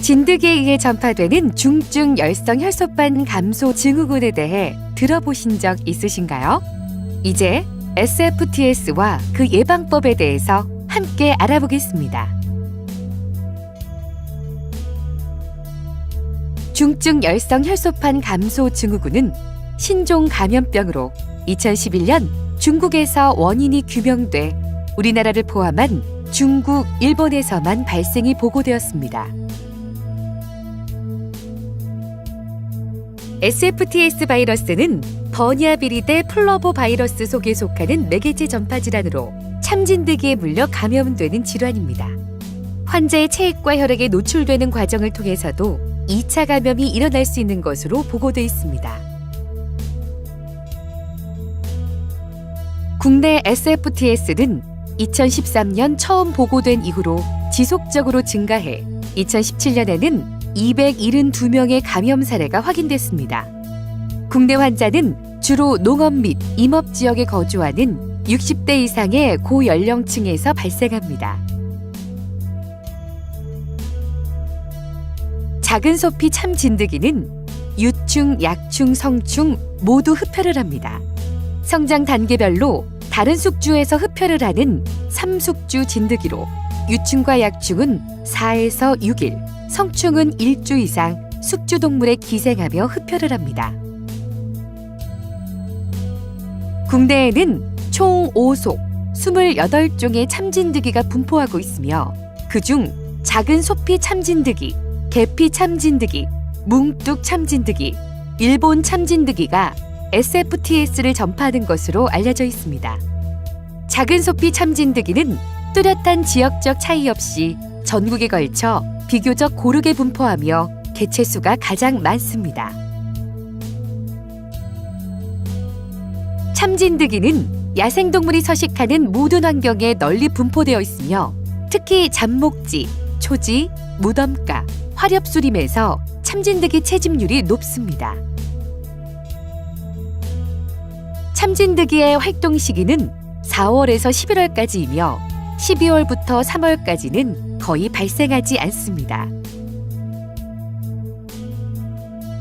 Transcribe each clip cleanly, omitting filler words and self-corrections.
진드기에 의해 전파되는 중증 열성 혈소판 감소 증후군에 대해 들어보신 적 있으신가요? 이제 SFTS와 그 예방법에 대해서 함께 알아보겠습니다. 중증 열성 혈소판 감소 증후군은 신종 감염병으로 2011년 중국에서 원인이 규명돼 우리나라를 포함한 중국, 일본에서만 발생이 보고되었습니다. SFTS 바이러스는 버니아비리데 플러보 바이러스 속에 속하는 매개체 전파 질환으로 참진드기에 물려 감염되는 질환입니다. 환자의 체액과 혈액에 노출되는 과정을 통해서도 2차 감염이 일어날 수 있는 것으로 보고돼 있습니다. 국내 SFTS는 2013년 처음 보고된 이후로 지속적으로 증가해 2017년에는 272명의 감염 사례가 확인됐습니다. 국내 환자는 주로 농업 및 임업 지역에 거주하는 60대 이상의 고연령층에서 발생합니다. 작은 소피 참진드기는 유충, 약충, 성충 모두 흡혈을 합니다. 성장 단계별로 다른 숙주에서 흡혈을 하는 3숙주 진드기로 유충과 약충은 4에서 6일, 성충은 1주 이상 숙주동물에 기생하며 흡혈을 합니다. 국내에는 총 5속 28종의 참진드기가 분포하고 있으며 그중 작은 소피 참진드기, 계피 참진드기, 뭉뚝 참진드기, 일본 참진드기가 SFTS를 전파하는 것으로 알려져 있습니다. 작은 소피 참진드기는 뚜렷한 지역적 차이 없이 전국에 걸쳐 비교적 고르게 분포하며 개체수가 가장 많습니다. 참진드기는 야생동물이 서식하는 모든 환경에 널리 분포되어 있으며 특히 잡목지, 초지, 무덤가, 화렵수림에서 참진드기 채집률이 높습니다. 참진드기의 활동 시기는 4월에서 11월까지이며 12월부터 3월까지는 거의 발생하지 않습니다.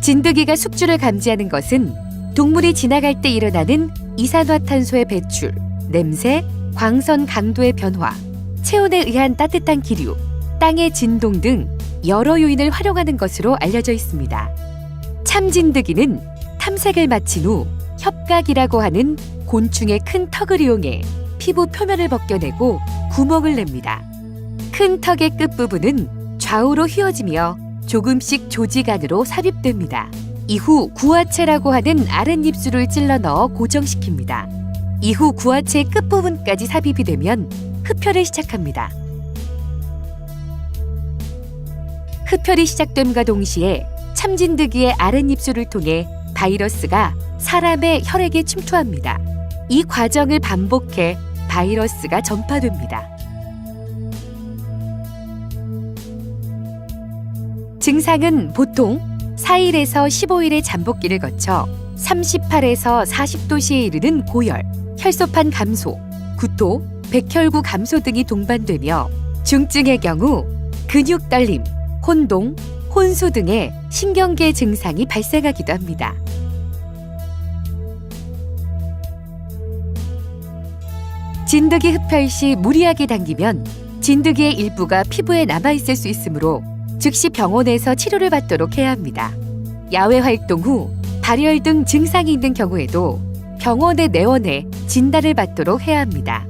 진드기가 숙주를 감지하는 것은 동물이 지나갈 때 일어나는 이산화탄소의 배출, 냄새, 광선 강도의 변화, 체온에 의한 따뜻한 기류, 땅의 진동 등 여러 요인을 활용하는 것으로 알려져 있습니다. 참진드기는 탐색을 마친 후 협각이라고 하는 곤충의 큰 턱을 이용해 피부 표면을 벗겨내고 구멍을 냅니다. 큰 턱의 끝부분은 좌우로 휘어지며 조금씩 조직 안으로 삽입됩니다. 이후 구하체라고 하는 아랫입술을 찔러 넣어 고정시킵니다. 이후 구하체의 끝부분까지 삽입이 되면 흡혈을 시작합니다. 흡혈이 시작됨과 동시에 참진드기의 아랫입술을 통해 바이러스가 사람의 혈액에 침투합니다. 이 과정을 반복해 바이러스가 전파됩니다. 증상은 보통 4일에서 15일의 잠복기를 거쳐 38에서 40도씨에 이르는 고열, 혈소판 감소, 구토, 백혈구 감소 등이 동반되며 중증의 경우 근육 떨림, 혼동, 혼수 등의 신경계 증상이 발생하기도 합니다. 진드기 흡혈 시 무리하게 당기면 진드기의 일부가 피부에 남아있을 수 있으므로 즉시 병원에서 치료를 받도록 해야 합니다. 야외 활동 후 발열 등 증상이 있는 경우에도 병원에 내원해 진단을 받도록 해야 합니다.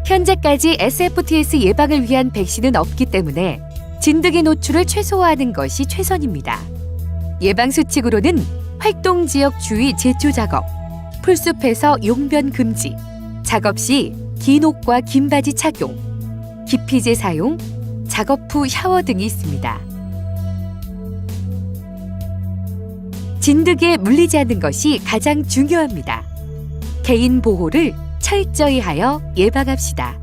현재까지 SFTS 예방을 위한 백신은 없기 때문에 진드기 노출을 최소화하는 것이 최선입니다. 예방 수칙으로는 활동 지역 주위 제초 작업, 풀숲에서 용변 금지, 작업 시 긴 옷과 긴 바지 착용, 기피제 사용, 작업 후 샤워 등이 있습니다. 진드기에 물리지 않는 것이 가장 중요합니다. 개인 보호를 철저히 하여 예방합시다.